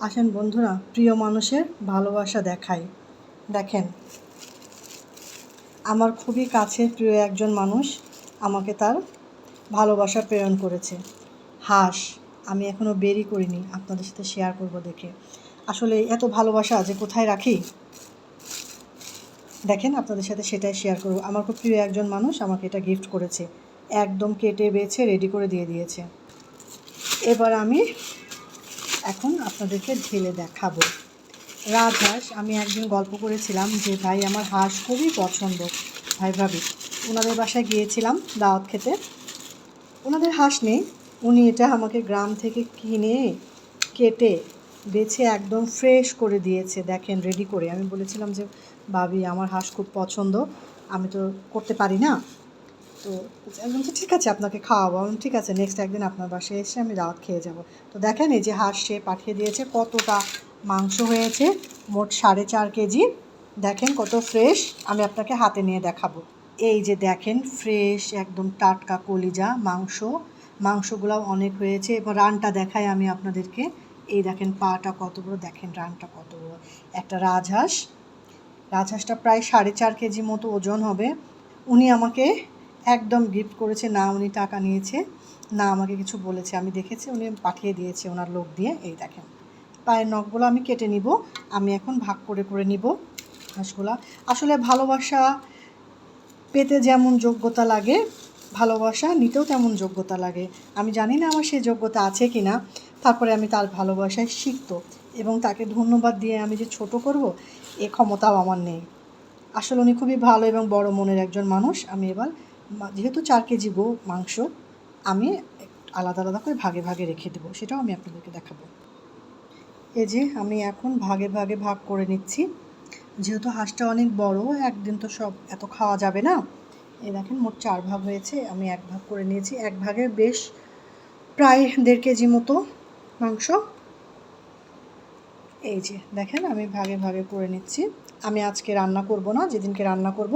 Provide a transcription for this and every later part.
আসেন বন্ধুরা, প্রিয় মানুষের ভালোবাসা দেখাই। দেখেন, আমার খুবই কাছের প্রিয় একজন মানুষ আমাকে তার ভালোবাসা প্রেরণ করেছে। হাঁস আমি এখনও বেরই করিনি, আপনাদের সাথে শেয়ার করব দেখে। আসলে এত ভালোবাসা যে কোথায় রাখি, দেখেন আপনাদের সাথে সেটাই শেয়ার করব। আমার খুব প্রিয় একজন মানুষ আমাকে এটা গিফট করেছে, একদম কেটে বেছে রেডি করে দিয়ে দিয়েছে। এবার আমি এখন আপনাদেরকে ঢেলে দেখাবো। রাজহাঁস, আমি একদিন গল্প করেছিলাম যে ভাই আমার হাঁস খুবই পছন্দ। ভাই ভাবি ওনাদের বাসায় গিয়েছিলাম দাওয়াত খেতে, ওনাদের হাঁস নেই, উনি এটা আমাকে গ্রাম থেকে কিনে কেটে বেছে একদম ফ্রেশ করে দিয়েছে। দেখেন রেডি করে। আমি বলেছিলাম যে ভাবি আমার হাঁস খুব পছন্দ, আমি তো করতে পারি না, তো একদম ঠিক আছে আপনাকে খাওয়াবো। আমি ঠিক আছে, নেক্সট একদিন আপনার বাসায় এসে আমি দাওয়াত খেয়ে যাব। তো দেখেন এই যে হাঁস সে পাঠিয়ে দিয়েছে, কতটা মাংস হয়েছে, মোট 4.5 কেজি। দেখেন কত ফ্রেশ, আমি আপনাকে হাতে নিয়ে দেখাবো। এই যে দেখেন ফ্রেশ একদম টাটকা কলিজা মাংসগুলো অনেক হয়েছে। এবার রানটা দেখাই আমি আপনাদেরকে। এই দেখেন পাটা কত বড়, দেখেন রানটা কত বড়। একটা রাজহাঁসটা প্রায় 4.5 কেজি মতো ওজন হবে। উনি আমাকে একদম গিফট করেছে, না উনি টাকা নিয়েছে না আমাকে কিছু বলেছে, আমি দেখেছি উনি পাঠিয়ে দিয়েছে ওনার লোক দিয়ে। এই দেখেন পায়ের নখগুলো আমি কেটে নিব, আমি এখন ভাগ করে করে নিব হাঁসগুলা। আসলে ভালোবাসা পেতে যেমন যোগ্যতা লাগে, ভালোবাসা নিতেও তেমন যোগ্যতা লাগে। আমি জানি না আমার সেই যোগ্যতা আছে কি না, তারপরে আমি তার ভালোবাসায় সিক্ত এবং তাকে ধন্যবাদ দিয়ে আমি যে ছোট করব এ ক্ষমতাও আমার নেই। আসলে উনি খুবই ভালো এবং বড় মনের একজন মানুষ। আমি এবার যেহেতু 4 কেজি মাংস আমি আলাদা আলাদা করে ভাগে ভাগে রেখে দেবো, সেটাও আমি আপনাদেরকে দেখাবো। এই যে আমি এখন ভাগে ভাগে ভাগ করে নিচ্ছি, যেহেতু হাঁসটা অনেক বড়, একদিন তো সব এত খাওয়া যাবে না। এই দেখেন মোট 4 ভাগ হয়েছে, আমি 1 ভাগ করে নিয়েছি। 1 ভাগে বেশ প্রায় 1.5 কেজি মতো মাংস। এই যে দেখেন আমি ভাগে ভাগে করে নিচ্ছি। আমি আজকে রান্না করব না, যেদিনকে রান্না করব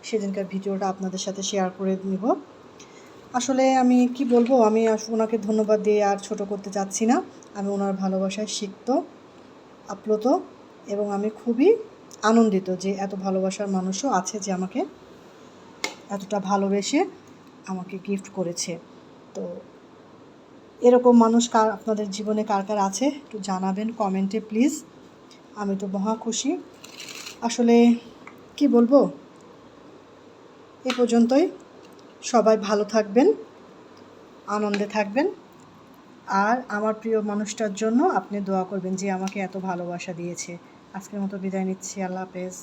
সেদিনকার ভিডিওটা আপনাদের সাথে শেয়ার করে নিব। আসলে আমি কি বলবো, আমি ওনাকে ধন্যবাদ দিয়ে আর ছোট করতে চাচ্ছি না। আমি ওনার ভালোবাসায় সিক্ত আপ্লুত এবং আমি খুবই আনন্দিত যে এত ভালোবাসার মানুষও আছে যে আমাকে এতটা ভালোবেসে আমাকে গিফট করেছে। তো এরকম মানুষ আপনাদের জীবনে কার কার আছে একটু জানাবেন কমেন্টে প্লিজ। আমি তো মহা খুশি। আসলে কি বলবো, এ পর্যন্তই। সবাই ভালো থাকবেন, আনন্দে থাকবেন, আর আমার প্রিয় মানুষটার জন্য আপনি দোয়া করবেন যে আমাকে এত ভালোবাসা দিয়েছে। আজকের মতো বিদায় নিচ্ছি, আল্লাহ হাফেজ।